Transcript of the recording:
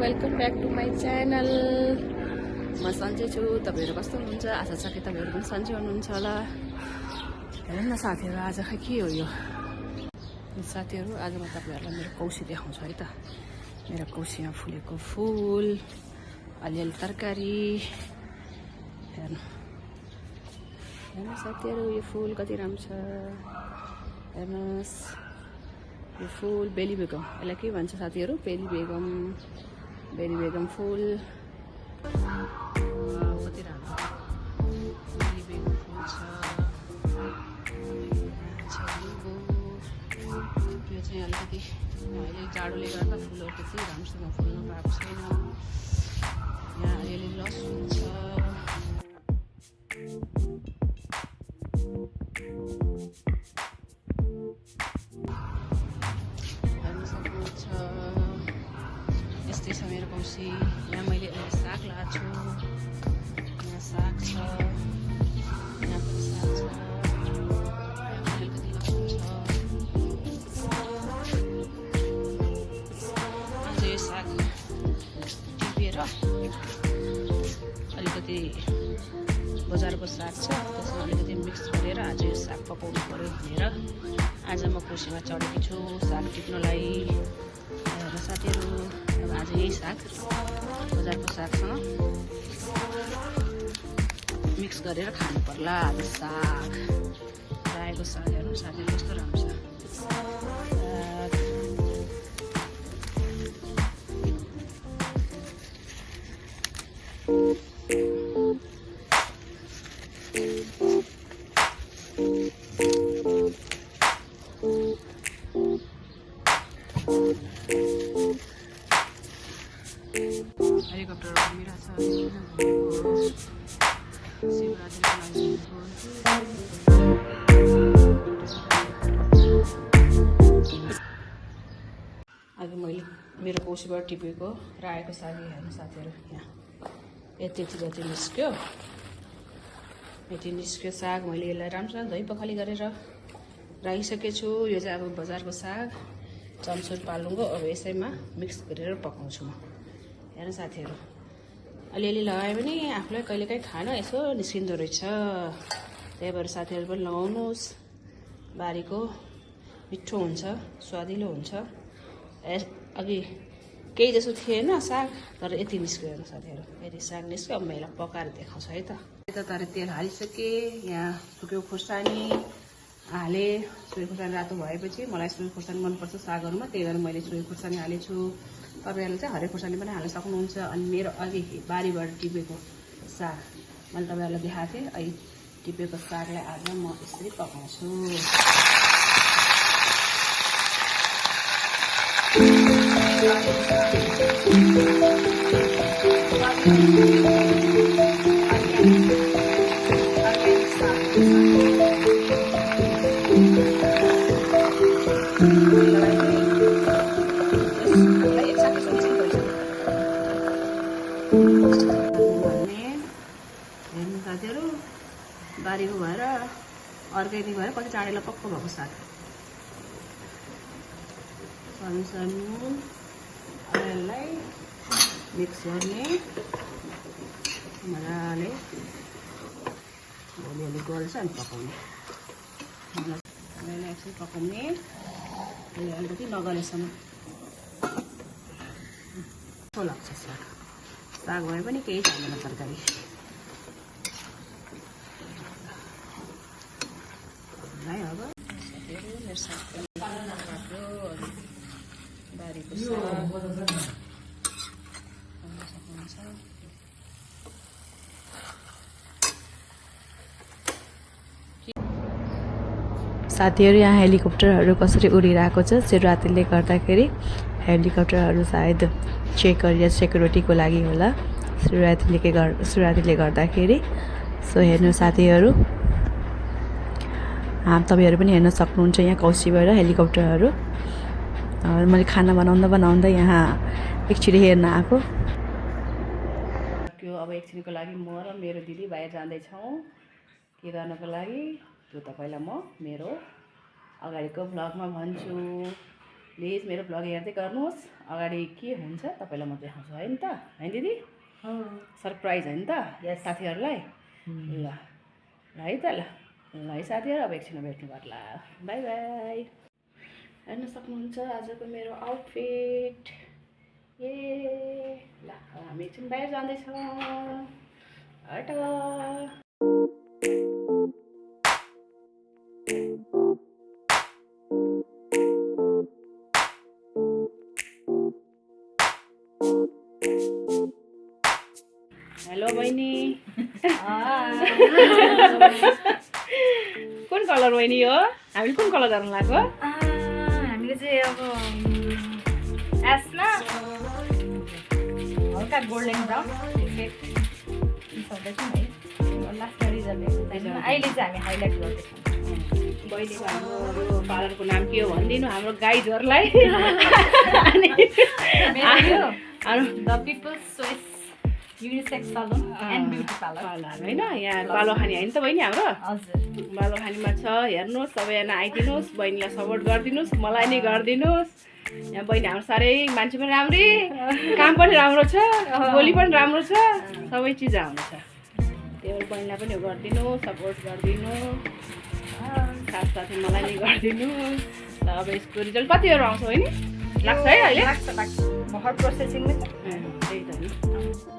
Welcome back to my channel. म सन्चै छु। तपाईँहरू कस्तो हुनुहुन्छ? आशा छ कि तपाईँहरू पनि सन्चै हुनुहुन्छ होला। हेर्नु न साथीहरू, आज खै के हो यो साथीहरू? आज म तपाईँहरूलाई मेरो कौसी देखाउँछु है त। मेरो कौसीमा फुलेको फुल, अलिअलि तरकारी। हेर्नु हेर्नु साथीहरू, यो फुल कति राम्रो छ। हेर्नुहोस्, यो फुल बेली बेगम, यसलाई के भन्छ साथीहरू? बेली बेगम फुल। कति राम्रो बेली बेगम फुल छ। यो चाहिँ अलिकति अहिले जाडोले गर्दा फुलहरू त्यति राम्रोसँग फुल्न पाएको छैन। यहाँ अलिअलि लसुन छ। यस्तै छ मेरो कौसी। यहाँ मैले अहिले साग लगाएको छु। यहाँ साग छ, यहाँ पनि साग छ, अलिकति लसुन छ। आज यो साग टिपेर अलिकति बजारको साग छ, त्यसमा अलिकति मिक्स गरेर आज यो साग पकाउनु पऱ्यो भनेर आज म कौसीमा चढेकी छु साग टिप्नलाई। साथीहरू, अब आज यही साग बजारको सागसँग मिक्स गरेर खानु पर्ला। आज साग, रायोको साग हेर्नु साथीहरू कस्तो राम्रो छ। हेलिकप्टर घुमिरहेछ। शिवरात्रिको लागि आज मैले मेरो कौसीबाट टिपेको रायोको साग हेर्नु साथीहरू। यहाँ यति जति निस्क्यो, यति निस्क्यो साग। मैले यसलाई राम्रोसँग धोइ पखाली गरेर राखिसकेको छु। यो चाहिँ अब बजारको साग चम्चुर पालुङ्गो। अब यसैमा मिक्स गरेर पकाउँछु म। हेर्नु साथीहरू, अलिअलि लगायो भने आफूलाई कहिलेकाहीँ खान यसो निस्किँदो रहेछ। त्यही भएर साथीहरू पनि लगाउनुहोस्। बारीको मिठो हुन्छ, स्वादिलो हुन्छ। अघि केही जसो थिएन साग, तर यति निस्क्यो हेर्नु साथीहरू, यति साग निस्क्यो। अब मैले पकाएर देखाउँछु है त। यता तर तेल हालिसकेँ। यहाँ सुक्यो खुर्सानी हालेँ। सुकेको खुर्सानी रातो भएपछि मलाई सुकेको खुर्सानी मनपर्छ सागहरूमा, त्यही भएर मैले सुकेको खुर्सानी हालेछु। तपाईँहरूले चाहिँ हरियो खुर्सानी पनि हाल्न सक्नुहुन्छ। अनि मेरो अघि बारीबाट टिपेको साग मैले तपाईँहरूलाई देखाएको थिएँ। अहिले टिपेको सागलाई आज म यसरी पकाउँछु। हेर्नु साथीहरू, बारीको भएर अर्ग्यानिक भएर कति चाँडैलाई पक्क भएको साग। सानो सानो यसलाई मिक्स गर्ने मजाले, अलिअलि गल्छ अनि पकाउने। यसलाई एकछिन पकाउने, अलिकति नगलेसम्म कस्तो लाग्छ साग। साग भए पनि केही चाहिँदैन तरकारी। अब मेरो साग पनि पाक्यो। बारीको साग सक्नुहुन्छ। साथीहरू, यहाँ हेलिकप्टरहरू कसरी उडिरहेको छ शिवरात्रिले गर्दाखेरि। हेलिकप्टरहरू सायद सेक्युरिटीको लागि होला शिवरात्रिले गर्दाखेरि। सो हेर्नु साथीहरू, तपाईँहरू पनि हेर्न सक्नुहुन्छ यहाँ कौसीबाट हेलिकप्टरहरू। मैले खाना बनाउँदा यहाँ एकचोटि हेर्न आएको। अब एकछिनको लागि म र मेरो दिदी बाहिर जाँदैछौँ के गर्नको लागि, त्यो तपाईँलाई म मेरो अगाडिको भ्लगमा भन्छु। प्लिज मेरो ब्लग हेर्दै गर्नुहोस्। अगाडि के हुन्छ तपाईँलाई म देखाउँछु है नि त, है दिदी? सरप्राइज हो नि त साथीहरूलाई। ल है त, ल है साथीहरू, अब एकछिन भेट्नु पर्ला। By by. हेर्न सक्नुहुन्छ आजको मेरो आउटफिट। ए ल हामी एकछिन बाहिर जाँदैछौँ। हट। हेलो बहिनी। कुन कलर बहिनी हो? हामीले कुन कलर गर्न लाग्यो? हामीले चाहिँ अब एसमा हल्का गोल्डन ब्राउन लास्टमा रिजल्ट अहिले चाहिँ हामी हाइलाइट गर्दैछौँ। बहिनीको हाम्रो यो पार्लरको नाम के हो भनिदिनु हाम्रो गाइडहरूलाई। The people's choice unisex salon and beauty parlour होइन, यहाँ बालोखानी होइन त बहिनी हाम्रो? हजुर, बालोखानीमा छ। हेर्नुहोस्, सबैजना आइदिनुहोस्, बहिनीलाई सपोर्ट गरिदिनुहोस्, मलाई नै गरिदिनुहोस्। यहाँ बहिनी हाम्रो साह्रै मान्छे पनि राम्री, काम पनि राम्रो छ, बोली पनि राम्रो छ, सबै चिज राम्रो छ। त्यही भएर बहिनीलाई पनि गरिदिनु, सपोर्ट गरिदिनु, साथसाथै मलाई नै गरिदिनु। ल अब यसको रिजल्ट कति बेर आउँछ बहिनी? लाग्छ है अहिले? लाग्छ भर्खर प्रोसेसिङमै छ। त्यही त नि।